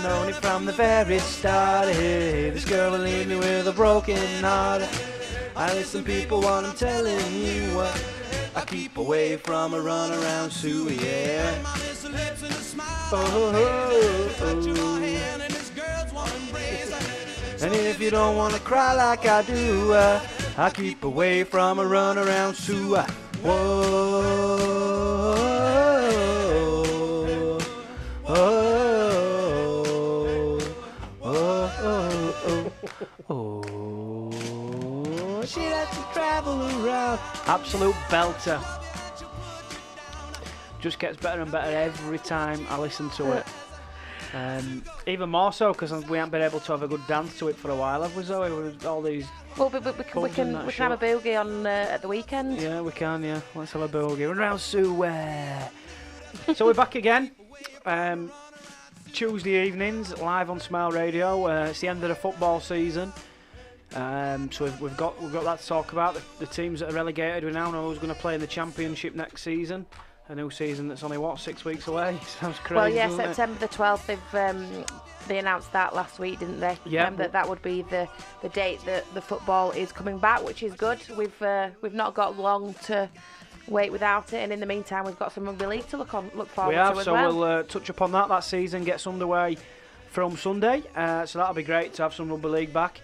known it from the very start. Hey, this girl will leave me with a broken heart. I listen people what I'm telling you what. I keep away from a run around Sue, yeah. And if you don't wanna cry like I do, I keep away from a run around Sue. She lets me travel around. Absolute belter. Just gets better and better every time I listen to it. Even more so because we haven't been able to have a good dance to it for a while, have we, Zoe? With all these. Well, we can have a boogie on at the weekend. Yeah, we can. Yeah, let's have a boogie. Run around Sue. So we're back again. Tuesday evenings, live on Smile Radio. It's the end of the football season. So we've got that to talk about. The teams that are relegated, we now know who's going to play in the Championship next season. A new season that's only 6 weeks away. Sounds crazy. Well, yeah, September the 12th. They announced that last week, didn't they? Yeah. That would be the date that the football is coming back, which is good. We've not got long to wait without it, and in the meantime, we've got some rugby league to look forward to as well. We'll touch upon that. That season gets underway from Sunday, so that'll be great to have some rugby league back.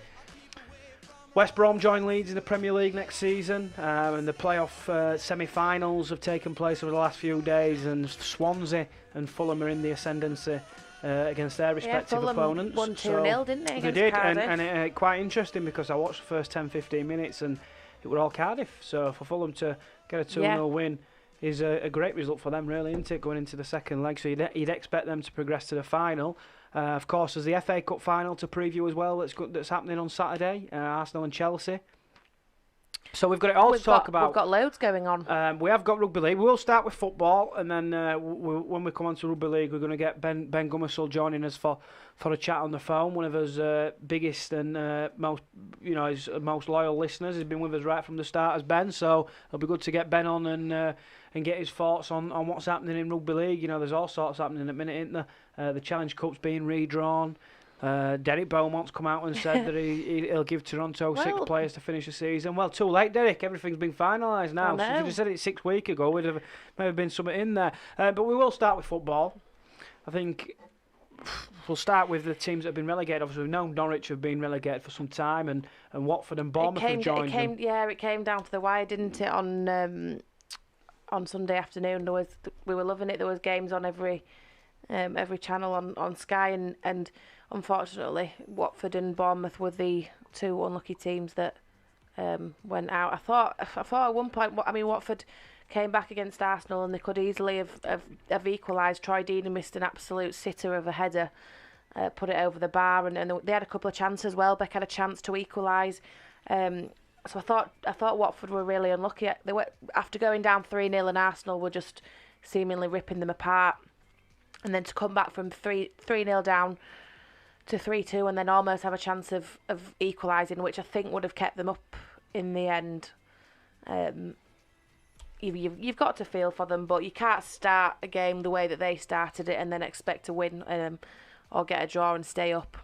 West Brom join Leeds in the Premier League next season, and the playoff semi-finals have taken place over the last few days, and Swansea and Fulham are in the ascendancy against their respective opponents. Won 2-0, didn't they? They did, and quite interesting because I watched the first 10-15 minutes and it were all Cardiff. So for Fulham to get a 2-0 win is a great result for them, really, isn't it, going into the second leg? So you'd expect them to progress to the final. Of course, there's the FA Cup final to preview as well. That's happening on Saturday. Arsenal and Chelsea. So we've got it all to talk about. We've got loads going on. We have got rugby league. We'll start with football, and then when we come on to rugby league, we're going to get Ben Gummersall joining us for a chat on the phone. One of us biggest and his most loyal listeners. He's been with us right from the start as Ben. So it'll be good to get Ben on and get his thoughts on what's happening in rugby league. You know, there's all sorts happening at the minute, isn't there? The Challenge Cup's being redrawn. Derek Beaumont's come out and said that he'll give Toronto 6 players to finish the season. Well, too late, Derek. Everything's been finalised now. So if you'd have said it 6 weeks ago, would have maybe been something in there. But we will start with football. I think we'll start with the teams that have been relegated. Obviously, we've known Norwich have been relegated for some time, and Watford and Bournemouth have joined them. Yeah, it came down to the wire, didn't it? On Sunday afternoon, we were loving it. There was games on every channel on Sky, and unfortunately, Watford and Bournemouth were the two unlucky teams that went out. I thought at one point, Watford came back against Arsenal and they could easily have equalised. Troy Deeney missed an absolute sitter of a header, put it over the bar, and they had a couple of chances as well. Beck had a chance to equalise. So I thought Watford were really unlucky. They were, after going down 3-0 and Arsenal were just seemingly ripping them apart, and then to come back from 3-0 down to 3-2 and then almost have a chance of equalising, which I think would have kept them up in the end. You've got to feel for them, but you can't start a game the way that they started it and then expect to win or get a draw and stay up.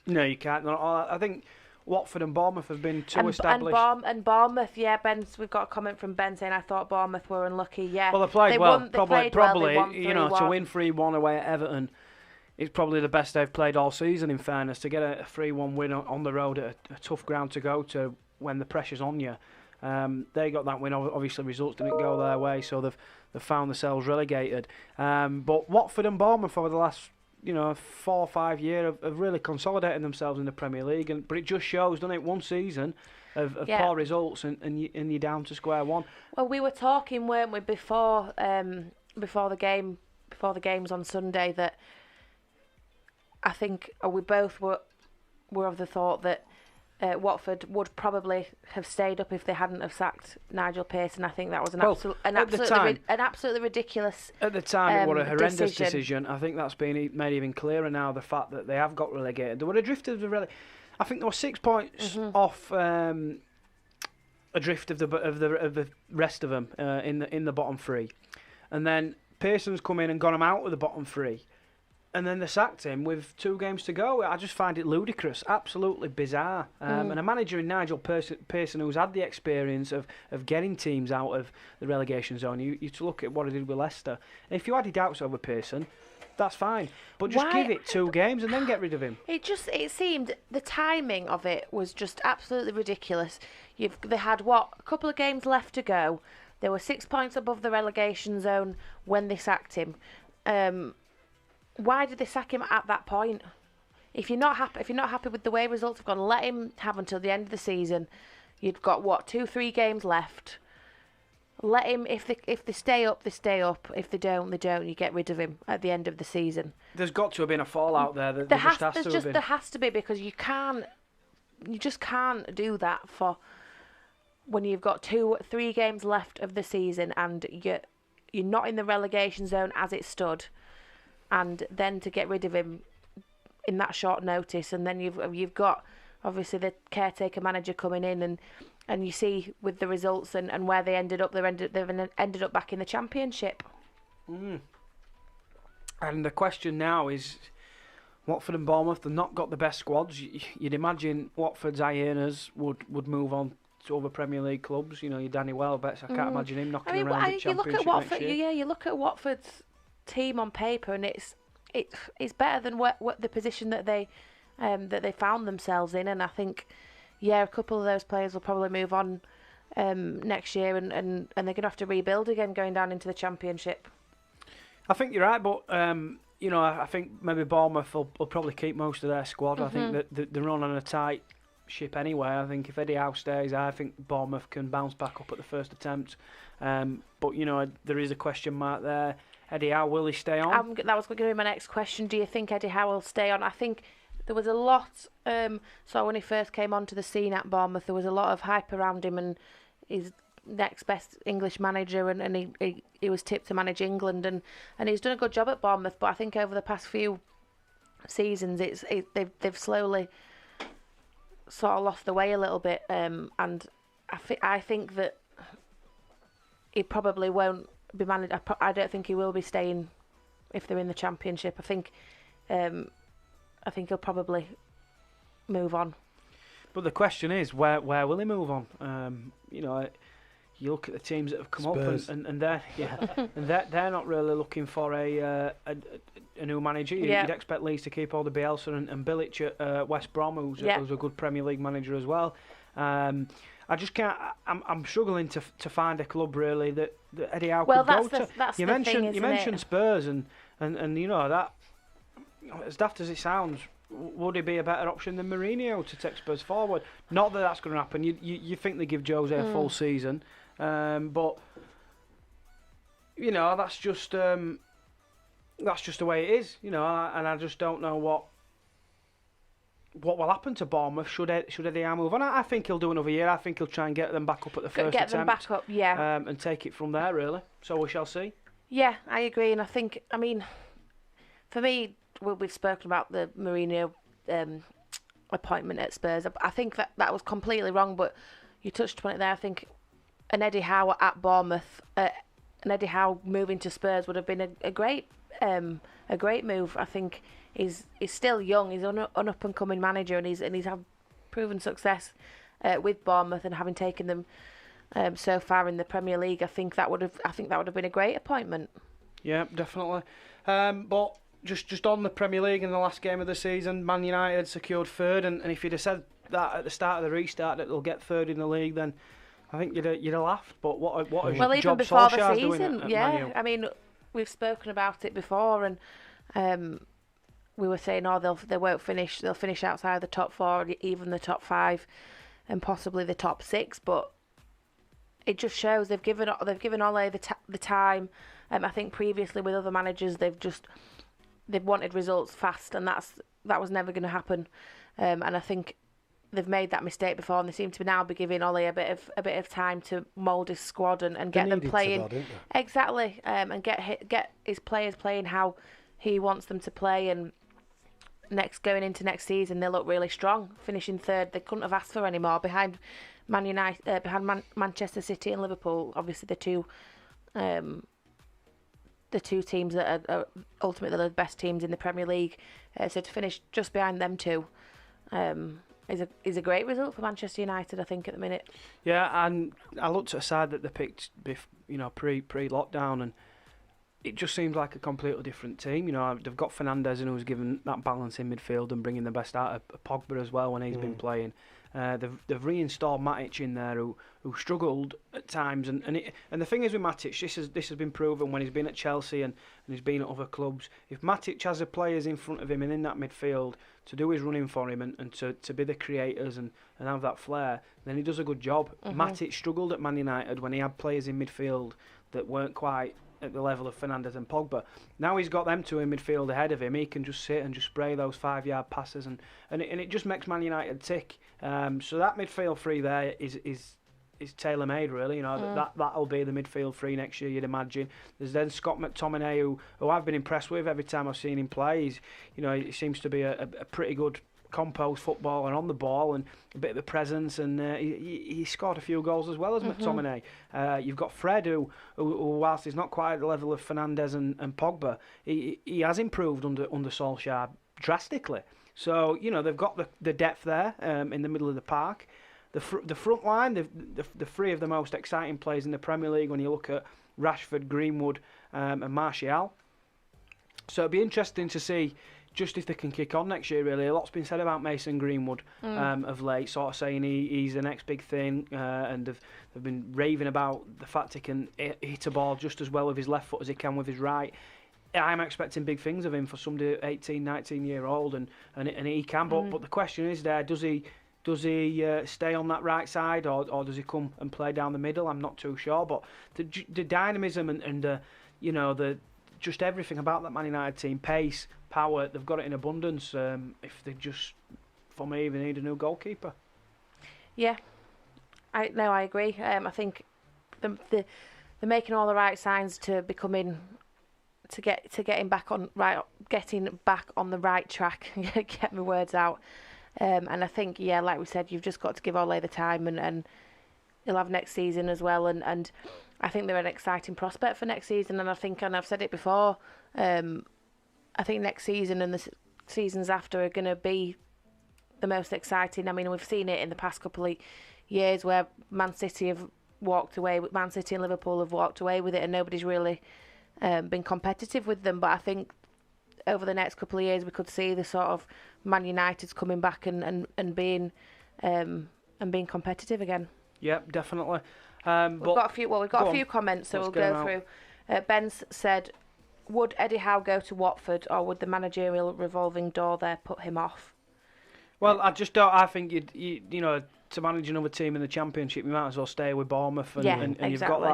No, you can't. I think Watford and Bournemouth have been too established. And Bournemouth, yeah, we've got a comment from Ben saying, I thought Bournemouth were unlucky. Yeah, well, they played well. Probably, to win 3-1 away at Everton, it's probably the best they've played all season, in fairness. To get a 3-1 win on the road at a tough ground to go to when the pressure's on you. They got that win. Obviously, results didn't go their way, so they've found themselves relegated. But Watford and Bournemouth over the last 4 or 5 years have really consolidated themselves in the Premier League. But it just shows, doesn't it? One season of poor results and you're down to square one. Well, we were talking, weren't we, before the games on Sunday, that I think we both were of the thought that Watford would probably have stayed up if they hadn't have sacked Nigel Pearson. I think that was an absolutely ridiculous. At the time, it was a horrendous decision. I think that's been made even clearer now. The fact that they have got relegated, they were adrift of the I think they were 6 points off adrift of the rest of them in the bottom three, and then Pearson's come in and got them out of the bottom three. and then they sacked him with 2 games to go. I just find it ludicrous, absolutely bizarre. And a manager in Nigel Pearson who's had the experience of getting teams out of the relegation zone. You to look at what he did with Leicester. And if you had any doubts over Pearson, that's fine. But just give it 2 games and then get rid of him. It seemed the timing of it was just absolutely ridiculous. They had a couple of games left to go. They were 6 points above the relegation zone when they sacked him. Why did they sack him at that point? If you're not happy with the way results have gone, let him have until the end of the season. You've got 2-3 games left. Let him. If they stay up, they stay up. If they don't, they don't. You get rid of him at the end of the season. There's got to have been a fallout there. There has to be, because you just can't do that for when you've got 2-3 games left of the season and you're not in the relegation zone as it stood. And then to get rid of him in that short notice, and then you've got obviously the caretaker manager coming in, and you see with the results and where they ended up, they've ended up back in the Championship. And the question now is, Watford and Bournemouth, they've not got the best squads. You'd imagine Watford's Hyenas would move on to other Premier League clubs. You know, your Danny Welbeck's, I can't imagine him knocking around the Championship next year. You look at Watford's team on paper, and it's better than what the position that they found themselves in. And I think, a couple of those players will probably move on next year, and they're going to have to rebuild again going down into the Championship. I think you're right, but I think maybe Bournemouth will probably keep most of their squad. I think that they're on a tight ship anyway. I think if Eddie Howe stays, I think Bournemouth can bounce back up at the first attempt. But there is a question mark there. Eddie Howe, will he stay on? That was going to be my next question. Do you think Eddie Howe will stay on? I think there was a lot. So when he first came onto the scene at Bournemouth, there was a lot of hype around him, and he's next best English manager, and he was tipped to manage England, and he's done a good job at Bournemouth. But I think over the past few seasons, they've slowly sort of lost the way a little bit, and I think that he probably won't be managed. I don't think he will be staying if they're in the Championship. I think he'll probably move on. But the question is, where will he move on? You look at the teams that have come Spurs. up, and they're and they're not really looking for a new manager. You'd expect Leeds to keep all the Bielsa and Bilic at West Brom, who's a good Premier League manager as well. I just can't. I'm struggling to find a club really that Eddie Howe could go to. You mentioned Spurs, and that, as daft as it sounds, would he be a better option than Mourinho to take Spurs forward? Not that that's going to happen. You think they give Jose a full season, but that's just the way it is. And I just don't know what will happen to Bournemouth should Eddie Howe move on. I think he'll do another year. I think he'll try and get them back up at the first attempt. Get them back up, yeah. And take it from there, really. So we shall see. Yeah, I agree. And I think, for me, we've spoken about the Mourinho appointment at Spurs. I think that was completely wrong, but you touched upon it there. I think an Eddie Howe at Bournemouth, an Eddie Howe moving to Spurs would have been a great move. I think he's still young. He's an up-and-coming manager, and he's had proven success with Bournemouth, and having taken them so far in the Premier League. I think that would have been a great appointment. Yeah, definitely. But just on the Premier League, in the last game of the season, Man United secured third, and if you'd have said that at the start of the restart that they'll get third in the league, then I think you'd have laughed. But what even job before Solskjaer's the season, doing at Man U? We've spoken about it before, and we were saying, they won't finish. They'll finish outside the top 4, even the top 5, and possibly the top 6. But it just shows they've given Ole the time. I think previously with other managers, they've wanted results fast, and that was never going to happen. And I think they've made that mistake before, and they seem to now be giving Ole a bit of time to mould his squad and get them playing exactly, and get his players playing how he wants them to play. And going into next season, they look really strong, finishing third. They couldn't have asked for any more behind Man United, behind Manchester City and Liverpool. Obviously, the the two teams that are ultimately the best teams in the Premier League. So to finish just behind them two is a great result for Manchester United, I think, at the minute. Yeah, and I looked at a side that they picked, pre-lockdown, and it just seems like a completely different team. They've got Fernandes, who's given that balance in midfield and bringing the best out of Pogba as well when he's been playing. They've reinstalled Matic in there, who struggled at times, and the thing is with Matic, this has been proven when he's been at Chelsea and he's been at other clubs. If Matic has the players in front of him and in that midfield to do his running for him and to be the creators and have that flair, then he does a good job. Matic struggled at Man United when he had players in midfield that weren't quite at the level of Fernandes and Pogba. Now he's got them two in midfield ahead of him. He can just sit and just spray those 5-yard passes, and it just makes Man United tick. So that midfield three there is tailor made, really. That'll be the midfield three next year, you'd imagine. There's then Scott McTominay, who I've been impressed with every time I've seen him play. He seems to be a pretty good composed footballer on the ball and a bit of a presence, and he scored a few goals as well as McTominay. You've got Fred, who whilst he's not quite at the level of Fernandes and Pogba, he has improved under Solskjaer drastically. So they've got the depth there in the middle of the park. The front line, the three of the most exciting players in the Premier League when you look at Rashford, Greenwood, and Martial. So it'd be interesting to see just if they can kick on next year, really. A lot's been said about Mason Greenwood of late, sort of saying he's the next big thing, and they've been raving about the fact he can hit a ball just as well with his left foot as he can with his right. I'm expecting big things of him for somebody 18, 19-year-old, and he can. But the question is there, does he stay on that right side, or does he come and play down the middle? I'm not too sure. But the dynamism and the just everything about that Man United team, pace, power, they've got it in abundance. If they just, for me, they need a new goalkeeper. Yeah, I agree. I think they're making all the right signs to becoming getting back on the right track. Get my words out. And I think, like we said, you've just got to give Ole the time, and he'll have next season as well. And I think they're an exciting prospect for next season. And I think, and I've said it before, I think next season and the seasons after are going to be the most exciting. I mean, we've seen it in the past couple of years where Man City and Liverpool have walked away with it, and nobody's really been competitive with them. But I think over the next couple of years we could see the sort of Man United's coming back and being competitive again. Yep, definitely. We've got a few comments, so we'll go through. Ben said, would Eddie Howe go to Watford, or would the managerial revolving door there put him off? Well, I just don't. I think you to manage another team in the Championship, you might as well stay with Bournemouth, and exactly.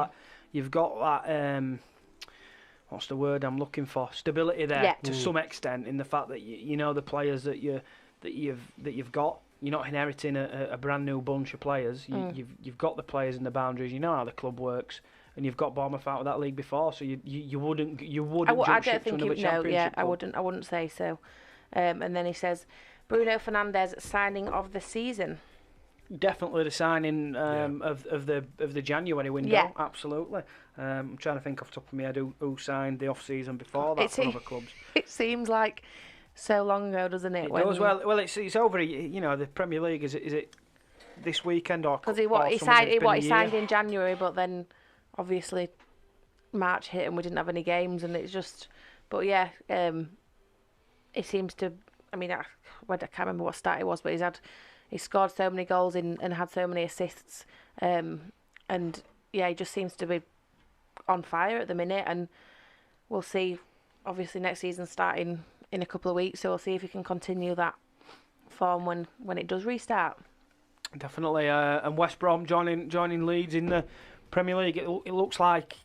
you've got that. What's the word I'm looking for? Stability there to some extent, in the fact that you know the players that you've got. You're not inheriting a brand new bunch of players. You've got the players in the boundaries. You know how the club works, and you've got Bournemouth out of that league before, so you wouldn't jump ship to another Championship club. I wouldn't say so. And then he says, Bruno Fernandes signing of the season. Definitely the signing of the January window. Yeah. Absolutely. I'm trying to think off the top of my head who signed the off season before that for other clubs. It seems like so long ago, doesn't it? It does. Well, it's over. The Premier League is it this weekend or? Because he signed in January, but then obviously March hit and we didn't have any games, and it's just. But yeah, it seems to. I mean, I can't remember what stat it was, but he scored so many goals and had so many assists, and yeah, he just seems to be on fire at the minute, and we'll see. Obviously, next season starting in a couple of weeks, so we'll see if he can continue that form when it does restart. Definitely, and West Brom joining Leeds in the Premier League. It looks like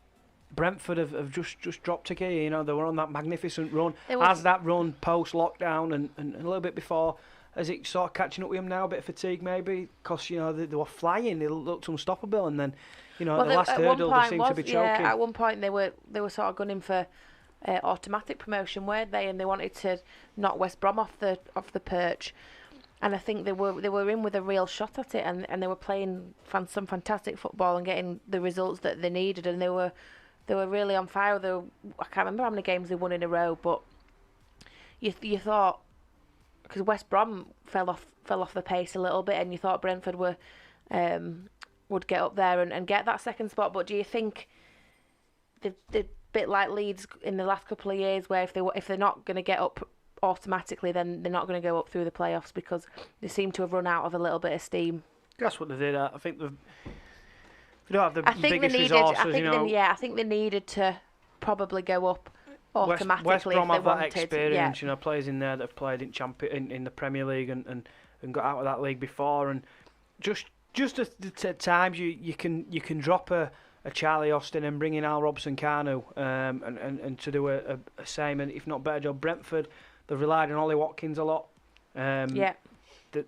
Brentford have just dropped a gear. They were on that magnificent run. As that run post lockdown and a little bit before, is it sort of catching up with them now? A bit of fatigue maybe, because they were flying. They looked unstoppable, and then at the last hurdle they seemed to be choking. Yeah, at one point they were sort of gunning for automatic promotion, weren't they? And they wanted to knock West Brom off the perch. And I think they were in with a real shot at it, and they were playing some fantastic football and getting the results that they needed, and they were they were really on fire. I can't remember how many games they won in a row, but you thought, because West Brom fell off the pace a little bit, and you thought Brentford would get up there and get that second spot. But do you think they're bit like Leeds in the last couple of years, where if they're not going to get up automatically, then they're not going to go up through the playoffs because they seem to have run out of a little bit of steam? That's what they did. I think they don't have the biggest resources. I think they needed to probably go up automatically. West Brom have that wanted. experience. Yeah. Players in there that have played in the Premier League and got out of that league before, and just at times you can drop a Charlie Austin and bring in Al Robson-Kanu and to do a same and if not better job. Brentford, they've relied on Ollie Watkins a lot. The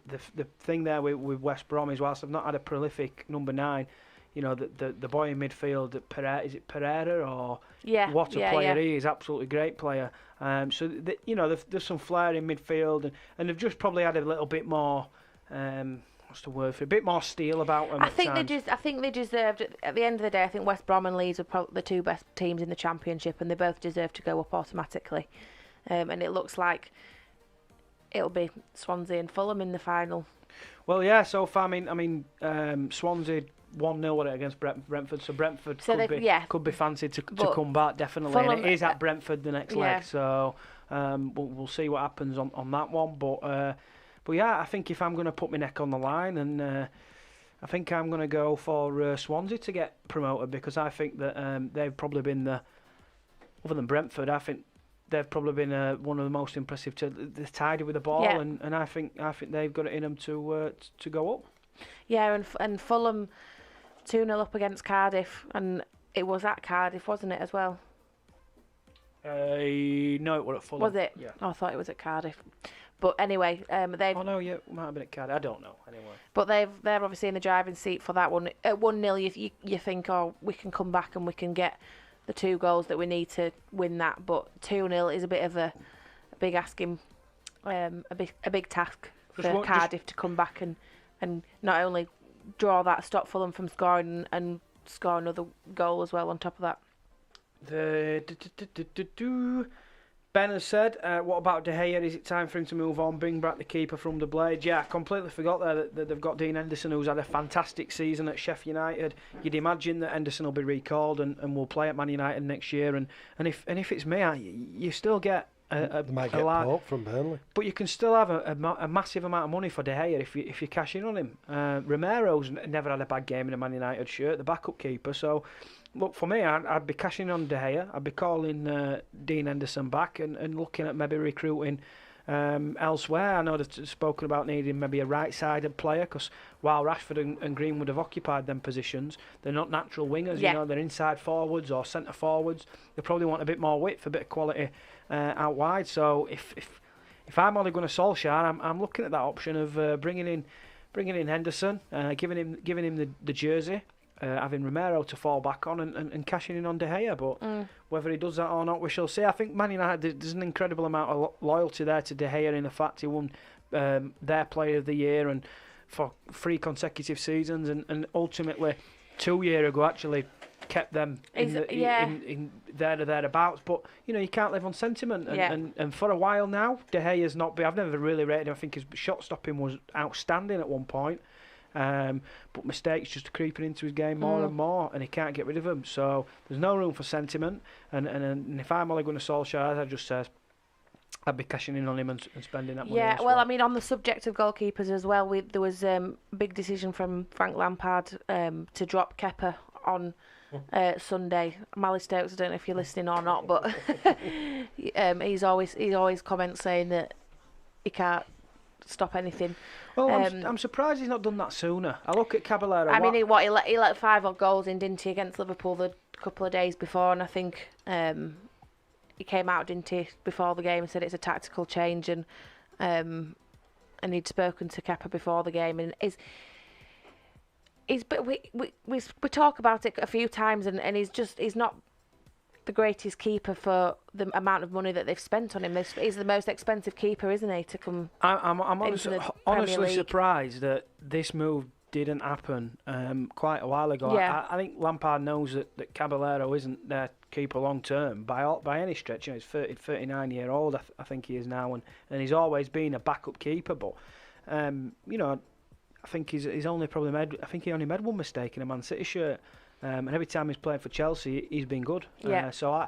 thing there with West Brom is, whilst they've not had a prolific number 9, the boy in midfield, is it Pereira or what a player he is, absolutely great player. So there's some flair in midfield and they've just probably had a little bit more. What's the word for a bit more steel about them? I think they deserved. At the end of the day, I think West Brom and Leeds were probably the two best teams in the Championship, and they both deserve to go up automatically. And it looks like it'll be Swansea and Fulham in the final. Well, yeah. So far, I mean, Swansea 1-0 against Brentford, so Brentford could be fancied to come back definitely. Fulham, and it is at Brentford the next leg, so we'll see what happens on that one, But yeah, I think if I'm going to put my neck on the line, and I think I'm going to go for Swansea to get promoted, because I think that they've probably been other than Brentford, I think they've probably been one of the most impressive. They're tidy with the ball, and I think they've got it in them to go up. Yeah, and Fulham 2-0 up against Cardiff, and it was at Cardiff, wasn't it, as well? No, it was at Fulham. Was it? Yeah. I thought it was at Cardiff. But anyway, they've. Oh no, yeah, it might have been at Cardiff. I don't know. Anyway. But they're obviously in the driving seat for that one. At 1-0, you think, we can come back and we can get the 2 goals that we need to win that. But 2-0 is a bit of a big asking, a big task for Cardiff to come back and not only draw that, stop Fulham from scoring and score another goal as well on top of that. Ben has said, what about De Gea? Is it time for him to move on, bring back the keeper from the Blades? Yeah, I completely forgot there that they've got Dean Henderson, who's had a fantastic season at Sheffield United. You'd imagine that Henderson will be recalled and will play at Man United next year. And if it's me, you still get might get Pope from Burnley, but you can still have a massive amount of money for De Gea if you cash in on him. Romero's never had a bad game in a Man United shirt, the backup keeper. So, look, for me, I'd be cashing on De Gea. I'd be calling Dean Henderson back and looking at maybe recruiting elsewhere. I know they've spoken about needing maybe a right-sided player, because while Rashford and Greenwood have occupied them positions, they're not natural wingers. Yeah. They're inside forwards or centre forwards. They probably want a bit more width, a bit of quality out wide. So if I'm Ole Gunnar Solskjaer, I'm looking at that option of bringing in Henderson, giving him the jersey. Having Romero to fall back on and cashing in on De Gea, but whether he does that or not, we shall see. I think Man United, there's an incredible amount of loyalty there to De Gea in the fact he won their Player of the Year and for 3 consecutive seasons, and ultimately 2 years ago actually kept them in there or thereabouts. But you can't live on sentiment, and for a while now, De Gea's not been. I've never really rated him. I think his shot stopping was outstanding at one point. But mistakes just creeping into his game more and more, and he can't get rid of them. So there's no room for sentiment. And if I'm Ole Gunnar Solskjaer, as I just said, I'd be cashing in on him and spending that money. Yeah, well, I mean, on the subject of goalkeepers as well, there was a big decision from Frank Lampard to drop Kepa on Sunday. Mally Stokes, I don't know if you're listening or not, but he's always comments saying that he can't stop anything. Well, I'm surprised he's not done that sooner. I look at Caballero. I mean, he let 5 odd goals in, didn't he, against Liverpool the couple of days before, and I think he came out, didn't he, before the game and said it's a tactical change, and he'd spoken to Kepa before the game, and but we talk about it a few times, and he's not the greatest keeper for the amount of money that they've spent on him. He's the most expensive keeper, isn't he, to come? I'm honestly surprised that this move didn't happen quite a while ago. Yeah. I think Lampard knows that Caballero isn't their keeper long term by any stretch. He's 39-year-old, I think he is now, and he's always been a backup keeper. But I think he's only probably made. I think he only made one mistake in a Man City shirt, and every time he's played for Chelsea, he's been good. Yeah. So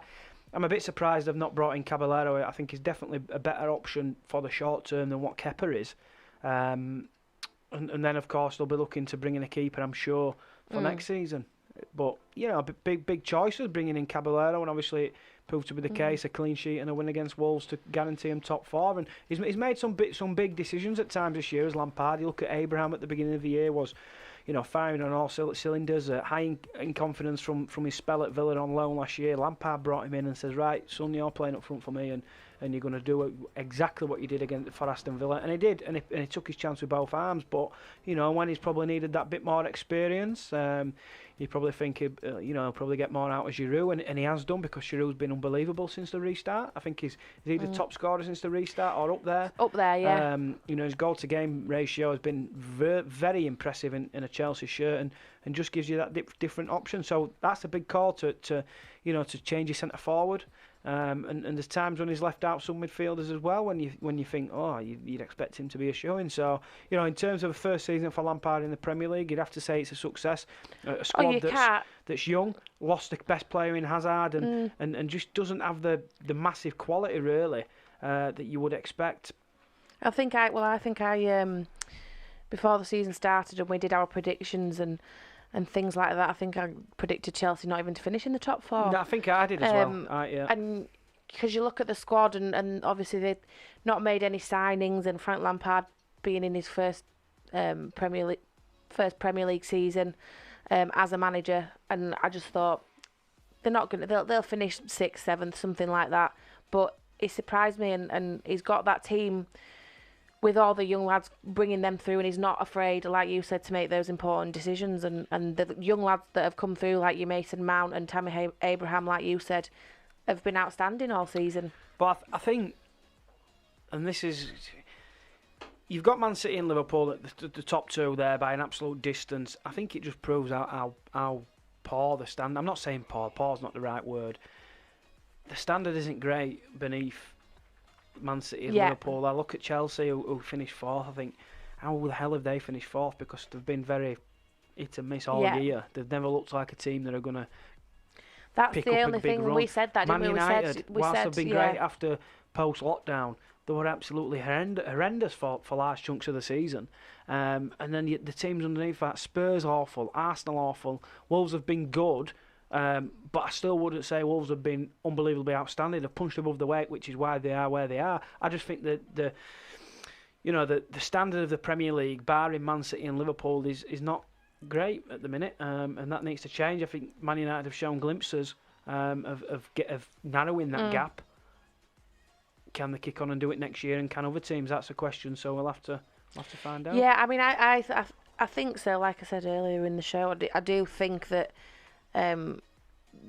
I'm a bit surprised they've not brought in Caballero. I think he's definitely a better option for the short term than what Kepa is. And then of course they'll be looking to bring in a keeper, I'm sure, for next season. But big choices bringing in Caballero, and obviously it proved to be the case, a clean sheet and a win against Wolves to guarantee him top 4. And he's made some big decisions at times this year as Lampard. You look at Abraham at the beginning of the year, was firing on all cylinders, high in confidence from his spell at Villa on loan last year. Lampard brought him in and says, right, son, you're playing up front for me, and you're going to do exactly what you did for Aston Villa. And he did, and he took his chance with both arms. But, when he's probably needed that bit more experience, you probably think he'll probably get more out of Giroud, and he has done, because Giroud's been unbelievable since the restart. I think he's either top scorer since the restart or up there. Up there, yeah. His goal-to-game ratio has been very impressive in a Chelsea shirt, and just gives you that different option. So that's a big call to change your centre forward. And there's times when he's left out some midfielders as well, when you think, you'd expect him to be a showing. So, in terms of a first season for Lampard in the Premier League, you'd have to say it's a success. A squad that's young, lost the best player in Hazard, and just doesn't have the massive quality really that you would expect. I think before the season started and we did our predictions and things like that, I think I predicted Chelsea not even to finish in the top 4. No, I think I did as well. Yeah. And because you look at the squad, and obviously they've not made any signings, and Frank Lampard being in his first Premier League season as a manager, and I just thought they're not going to. They'll finish 6th, 7th, something like that. But he surprised me, and he's got that team with all the young lads, bringing them through, and he's not afraid, like you said, to make those important decisions. And the young lads that have come through, like your Mason Mount and Tammy Abraham, like you said, have been outstanding all season. But I think, and this is, you've got Man City and Liverpool at the top 2 there by an absolute distance. I think it just proves how poor the standard. I'm not saying poor. Poor's not the right word. The standard isn't great beneath Man City and Liverpool. I look at Chelsea who finished 4th. I think, how the hell have they finished 4th? Because they've been very hit and miss all year. They've never looked like a team that are going to pick up a big run. That's the only thing. We said that, didn't we? United, whilst they've been great after post-lockdown, they were absolutely horrendous for large chunks of the season. And then the teams underneath that, Spurs awful, Arsenal awful, Wolves have been good. But I still wouldn't say Wolves have been unbelievably outstanding. They've punched above the weight, which is why they are where they are. I just think that the standard of the Premier League, barring Man City and Liverpool, is not great at the minute, and that needs to change. I think Man United have shown glimpses of narrowing that gap. Can they kick on and do it next year, and can other teams? That's a question. So we'll have to find out. Yeah, I mean, I think so. Like I said earlier in the show, I do think that.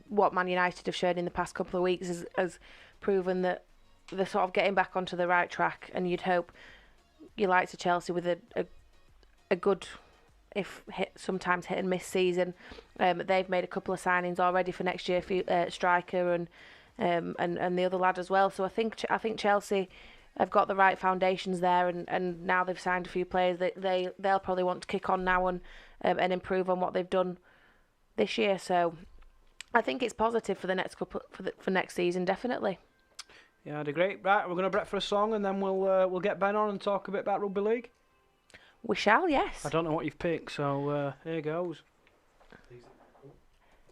What Man United have shown in the past couple of weeks has proven that they're sort of getting back onto the right track, and you'd hope you like to Chelsea with a good, sometimes hit and miss season. They've made a couple of signings already for next year for striker and the other lad as well. So I think Chelsea have got the right foundations there, and now they've signed a few players that they'll probably want to kick on now and improve on what they've done this year. So I think it's positive for the next for next season, definitely. Yeah, I'd agree. Right, we're going to break for a song, and then we'll get Ben on and talk a bit about rugby league. We shall, yes. I don't know what you've picked, so here goes.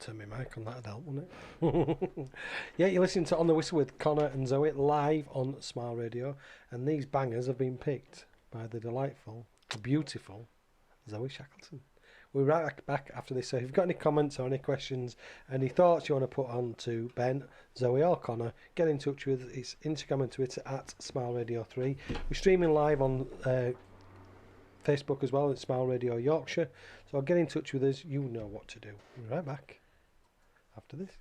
Turn my mic on, that'd help, wouldn't it? Yeah, you're listening to On the Whistle with Connor and Zoe live on Smile Radio, and these bangers have been picked by the delightful, the beautiful Zoe Shackleton. We'll be right back after this. So if you've got any comments or any questions, any thoughts you want to put on to Ben, Zoe or Connor, get in touch with his Instagram and Twitter at Smile Radio 3. We're streaming live on Facebook as well at Smile Radio Yorkshire. So get in touch with us. You know what to do. We'll be right back after this.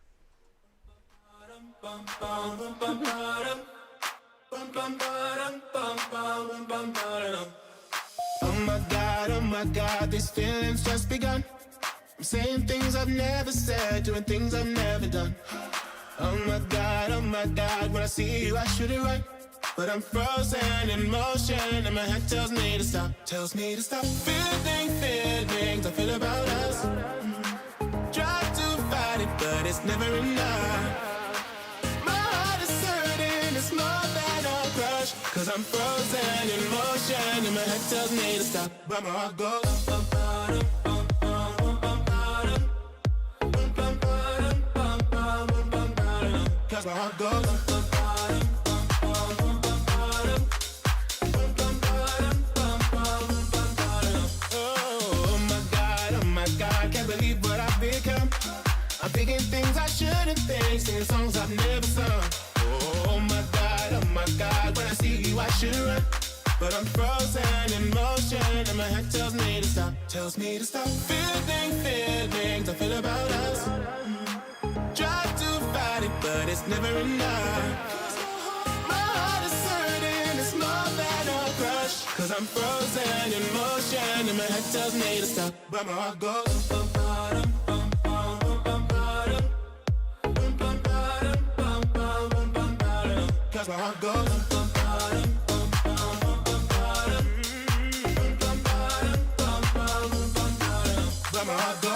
Oh my God, my God, these feelings just begun. I'm saying things I've never said, doing things I've never done. Oh my God, when I see you I should it right. But I'm frozen in motion and my head tells me to stop. Tells me to stop. Feelings I feel about us. Try to fight it but it's never enough. My heart is hurting, it's more than a crush. Cause I'm frozen in motion and my head tells me to stop. But my heart goes cause my heart goes oh my God, can't believe what I've become. I'm thinking things I shouldn't think, singing songs I've never sung. Oh my God, when I see you I should run. But I'm frozen in motion and my head tells me to stop. Tells me to stop. Feelings I feel about us. Try to fight it, but it's never enough. My heart is hurting, it's more than a crush. Cause I'm frozen in motion and my head tells me to stop. But my heart goes cause my heart goes but my heart goes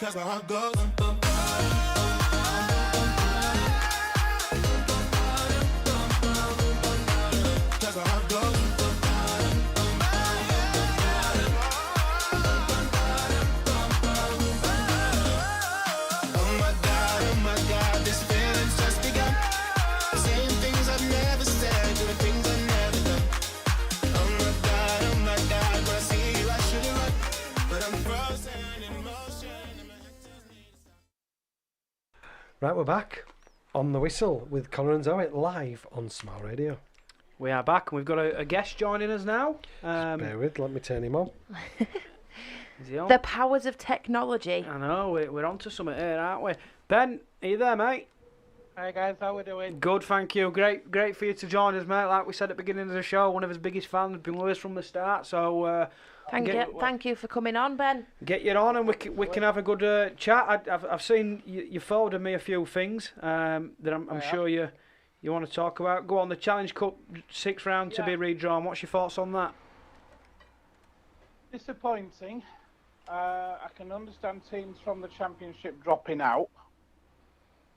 cause my heart goes cause my heart goes oh my God, this feeling's just begun. Saying things I've never said, doing things I've never done. Oh my God, when I see you I should've run. But I'm frozen in motion. Right, we're back on the whistle with Connor and Zoe live on Smile Radio. We are back and we've got a guest joining us now. Bear with, let me turn him on. Is he on? The powers of technology. I know, we're on to something here, aren't we? Ben, are you there, mate? Hi guys, how we doing? Good, thank you. Great for you to join us, mate. Like we said at the beginning of the show, one of his biggest fans, been with us from the start. So Thank you for coming on, Ben. get you on and we can have a good chat. I've seen you forwarded me a few things that I'm sure you want to talk about. Go on, the Challenge Cup 6th round to be redrawn. What's your thoughts on that? Disappointing. I can understand teams from the Championship dropping out,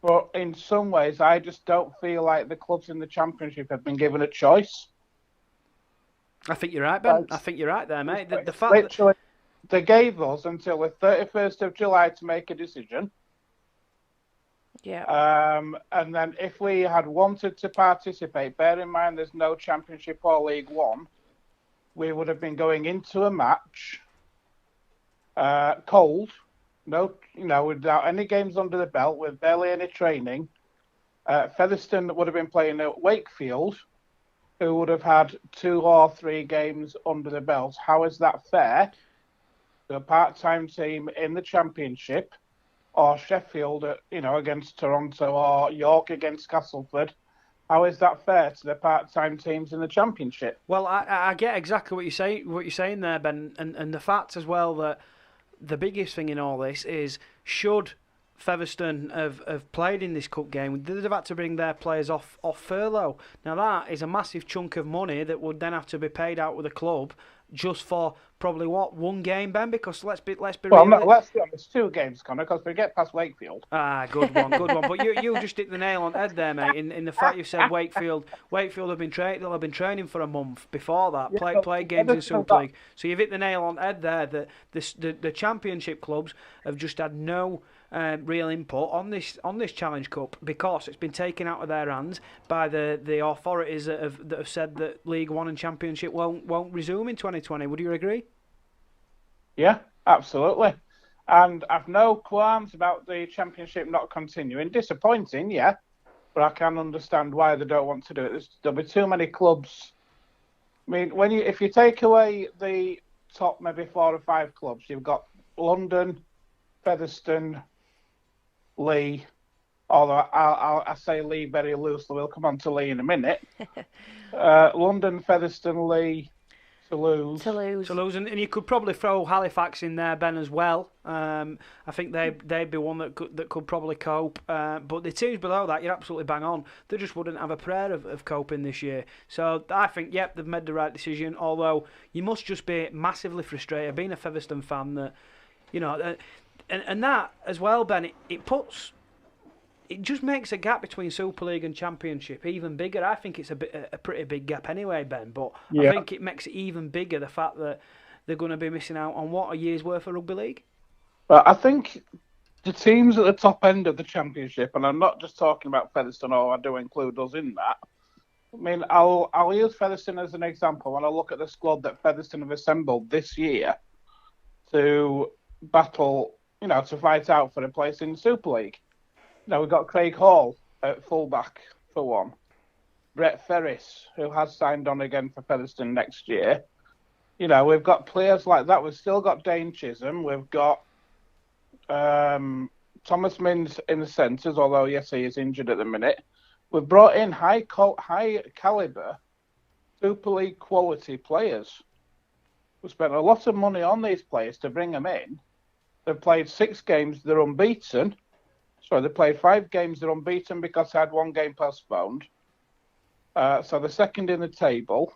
but in some ways I just don't feel like the clubs in the Championship have been given a choice. I think you're right, Ben. I think you're right there, mate. The fact Literally, they gave us until the 31st of July to make a decision. Yeah. And then if we had wanted to participate, bear in mind there's no Championship or League One, we would have been going into a match cold, without any games under the belt, with barely any training. Featherstone would have been playing at Wakefield, who would have had 2 or 3 games under the belt. How is that fair to a part-time team in the Championship, or Sheffield, against Toronto, or York against Castleford? How is that fair to the part-time teams in the Championship? Well, I get exactly what you're saying there, Ben, and the fact as well that the biggest thing in all this is, should Featherstone have played in this cup game, they'd have had to bring their players off furlough. Now that is a massive chunk of money that would then have to be paid out with the club just for probably one game, Ben. Because let's be Well, real. no, let's be honest, 2 games, Connor, because we get past Wakefield. Good one. But you just hit the nail on the head there, mate. In the fact you said Wakefield have been training for a month before that, played games in Super League. So you've hit the nail on the head there. That the Championship clubs have just had no real input on this Challenge Cup, because it's been taken out of their hands by the authorities that have said that League One and Championship won't resume in 2020. Would you agree? Yeah, absolutely. And I've no qualms about the Championship not continuing. Disappointing, yeah, but I can understand why they don't want to do it. There'll be too many clubs. I mean, if you take away the top maybe 4 or 5 clubs, you've got London, Featherstone, Leigh. Although I say Leigh very loosely, we'll come on to Leigh in a minute. London, Featherstone, Leigh, Toulouse. Toulouse. And you could probably throw Halifax in there, Ben, as well. I think they'd be one that could probably cope. But the teams below that, you're absolutely bang on. They just wouldn't have a prayer of coping this year. So I think, yep, they've made the right decision. Although you must just be massively frustrated, being a Featherstone fan, that and that as well, Ben. It just makes a gap between Super League and Championship even bigger. I think it's a pretty big gap anyway, Ben. But yeah. I think it makes it even bigger, the fact that they're going to be missing out on a year's worth of rugby league. Well, I think the teams at the top end of the Championship, and I'm not just talking about Featherstone, although I do include us in that. I mean, I'll use Featherstone as an example when I look at the squad that Featherstone have assembled this year to battle, to fight out for a place in the Super League. We've got Craig Hall at fullback for one. Brett Ferris, who has signed on again for Featherstone next year. We've got players like that. We've still got Dane Chisholm. We've got Thomas Minns in the centres, although, yes, he is injured at the minute. We've brought in high calibre Super League quality players. We spent a lot of money on these players to bring them in. They've played 6 games. They're unbeaten. Sorry, they played 5 games. They're unbeaten because they had 1 game postponed. So they're second in the table.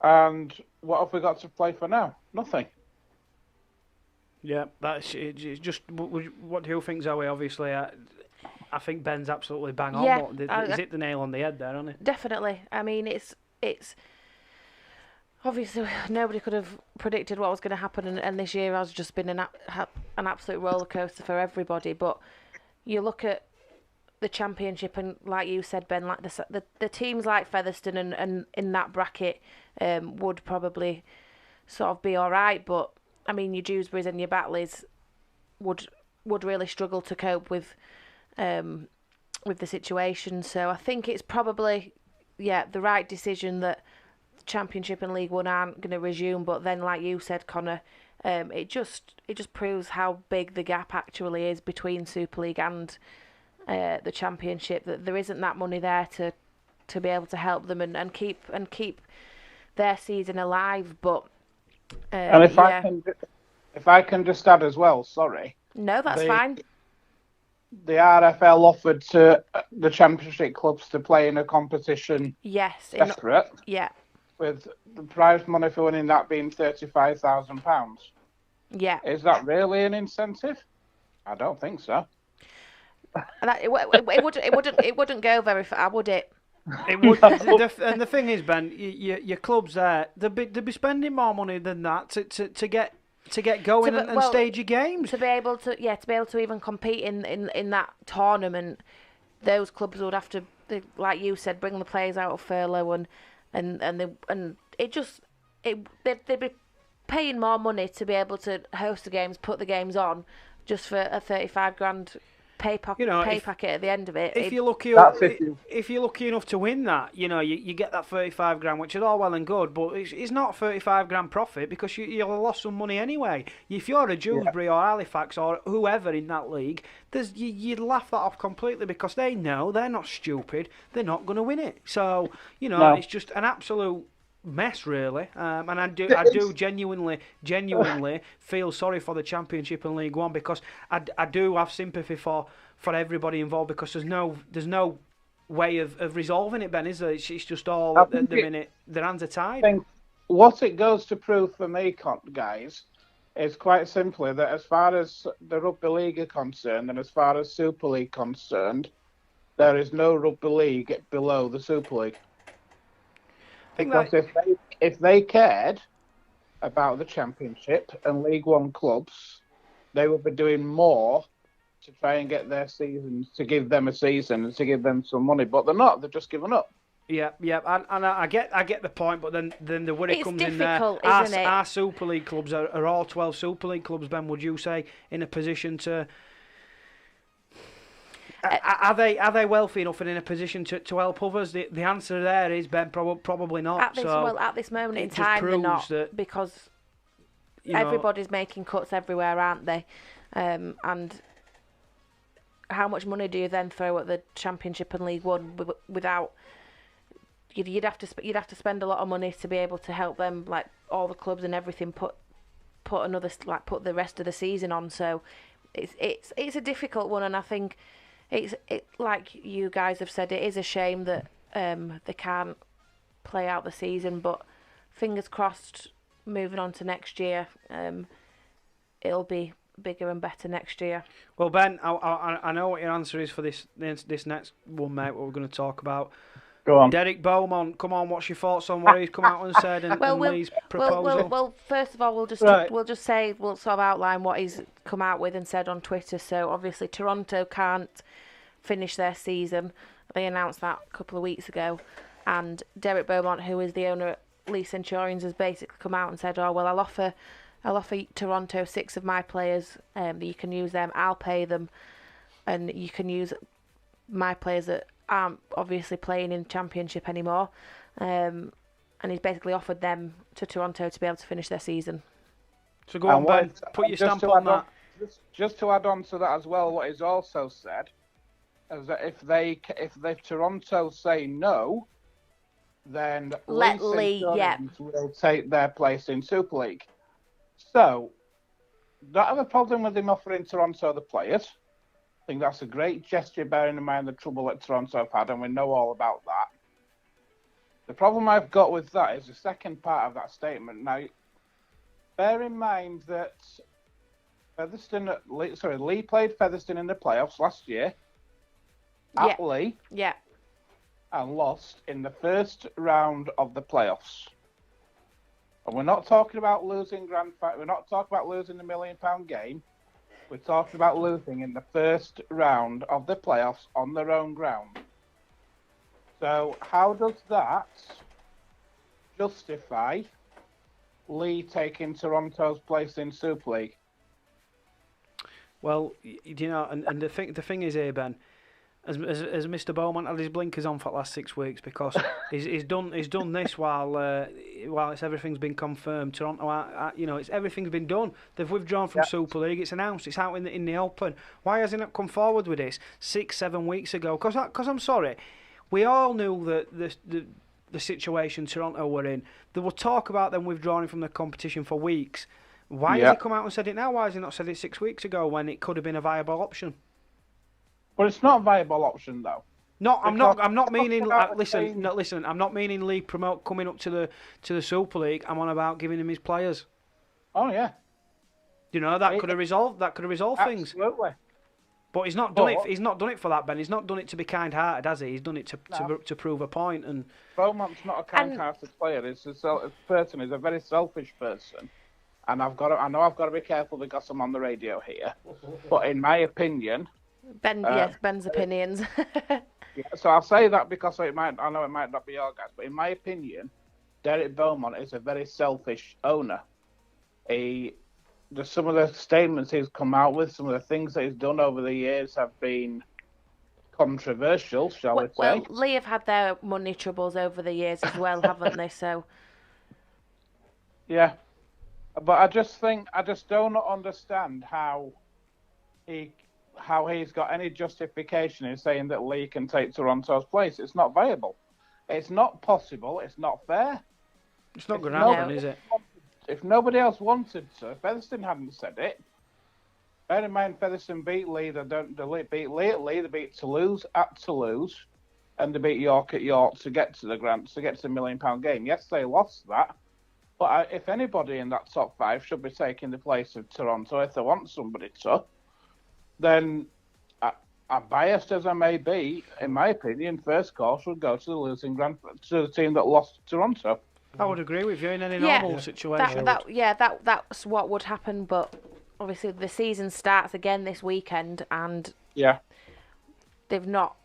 And what have we got to play for now? Nothing. Yeah, that's it's just. What do you think, Zoe? Obviously, I think Ben's absolutely bang on. Yeah, he's hit the nail on the head there, hasn't he? Definitely. I mean, it's obviously nobody could have predicted what was going to happen, and this year has just been an absolute roller coaster for everybody. But you look at the Championship, and like you said, Ben, like the teams like Featherstone and in that bracket would probably sort of be all right. But I mean, your Dewsburys and your Batleys would really struggle to cope with the situation. So I think it's probably the right decision that Championship and League One aren't going to resume. But then, like you said, Connor, it just proves how big the gap actually is between Super League and the Championship. That there isn't that money there to be able to help them and keep their season alive. But and if I can just add as well, sorry. No, that's fine. The RFL offered to the Championship clubs to play in a competition. Yes. Desperate. Yeah. With the prize money for winning that being £35,000. Yeah. Is that really an incentive? I don't think so. It wouldn't go very far, would it? It would. And the thing is, Ben, your clubs there, they'll be spending more money than that to get going and stage your games. To be able to even compete in that tournament, those clubs would have to, like you said, bring the players out of furlough and they'd be paying more money to be able to host the games, put the games on, just for a $35,000 pay packet at the end of it. If you're lucky enough to win that, you get that $35,000, which is all well and good, but it's not $35,000 profit because you'll have lost some money anyway. If you're a Dewsbury or Halifax or whoever in that league, you'd laugh that off completely because they know they're not stupid. They're not going to win it. So It's just an absolute mess, really. And I do genuinely feel sorry for the Championship and League One because I do have sympathy for everybody involved because there's no way of resolving it, Ben, is there? It's just all at the minute their hands are tied. I think what it goes to prove for me, guys, is quite simply that as far as the Rugby League are concerned and as far as Super League concerned, there is no Rugby League below the Super League. Because if they cared about the Championship and League One clubs, they would be doing more to try and get their seasons, to give them a season and to give them some money. But they're not. They're just giving up. Yeah, and I get the point, but then the way it It's comes in there, difficult, our, isn't it? our Super League clubs are all 12 Super League clubs. Ben, would you say in a position to? Are they wealthy enough and in a position to help others? The answer there is, Ben, probably not. At this moment in it just time, they're proves not, that, because you know, everybody's making cuts everywhere, aren't they? And how much money do you then throw at the Championship and League One without? You'd have to spend a lot of money to be able to help them, like all the clubs and everything. Put the rest of the season on. So it's a difficult one, and I think it's like you guys have said, it is a shame that they can't play out the season. But fingers crossed, moving on to next year, it'll be bigger and better next year. Well, Ben, I know what your answer is for this next one, mate. What we're going to talk about. Go on. Derek Beaumont, come on, what's your thoughts on what he's come out and said and Lee's proposal? Well, first of all, we'll just sort of outline what he's come out with and said on Twitter. So obviously Toronto can't finish their season. They announced that a couple of weeks ago, and Derek Beaumont, who is the owner at Lee Centurions, has basically come out and said, "Oh well, I'll offer Toronto 6 of my players. You can use them. I'll pay them, and you can use my players that aren't obviously playing in Championship anymore." And he's basically offered them to Toronto to be able to finish their season. So go on, Ben, put your stamp on that. Just to add on to that as well, what he's also said is that if Toronto say no, then Let Lee, will take their place in Super League. So, don't have a problem with him offering Toronto the players. I think that's a great gesture, bearing in mind the trouble that Toronto have had, and we know all about that. The problem I've got with that is the second part of that statement. Now, bear in mind that Lee played Featherstone in the playoffs last year at Lee. Yeah. And lost in the first round of the playoffs. And we're not talking about losing we're not talking about losing the £1 million game. We're talking about losing in the first round of the playoffs on their own ground. So how does that justify Lee taking Toronto's place in Super League? Well, you know, and the thing is here, Ben, as Mr. Beaumont had his blinkers on for the last 6 weeks, because he's done this while everything's been confirmed. Toronto, everything's been done. They've withdrawn from Super League. It's announced. It's out in the open. Why hasn't it come forward with this 6-7 weeks ago? Because I'm sorry, we all knew that the situation Toronto were in. There was talk about them withdrawing from the competition for weeks. Why has he come out and said it now? Why has he not said it 6 weeks ago when it could have been a viable option? Well, it's not a viable option, though. No, I'm not meaning. Listen. I'm not meaning Lee promote coming up to the Super League. I'm on about giving him his players. Oh yeah. You know that could have resolved things. Absolutely. But he's not done it. He's not done it for that, Ben. He's not done it to be kind-hearted, has he? He's done it to prove a point. And Beaumont's not a kind-hearted player. He's a person. He's a very selfish person. And I know I've got to be careful because I'm on the radio here. But in my opinion. Ben's opinions. So I'll say that because I know it might not be your guys, but in my opinion, Derek Beaumont is a very selfish owner. Some of the statements he's come out with, some of the things that he's done over the years have been controversial, shall we say. Well, Lee have had their money troubles over the years as well, haven't they? So. Yeah, but I just don't understand how he's got any justification in saying that Lee can take Toronto's place. It's not viable. It's not possible. It's not fair. It's not going to happen, is it? If nobody else wanted to, Featherstone hadn't said it. Bear in mind, Featherstone beat Lee. They beat Lee at Lee. They beat Toulouse at Toulouse, and they beat York at York to get to the £1 million game. Yes, they lost that. But if anybody in that top 5 should be taking the place of Toronto, if they want somebody to, then, I'm biased as I may be, in my opinion, first call should go to the team that lost to Toronto. I would agree with you in any normal situation. That's what would happen, but obviously the season starts again this weekend, and they've not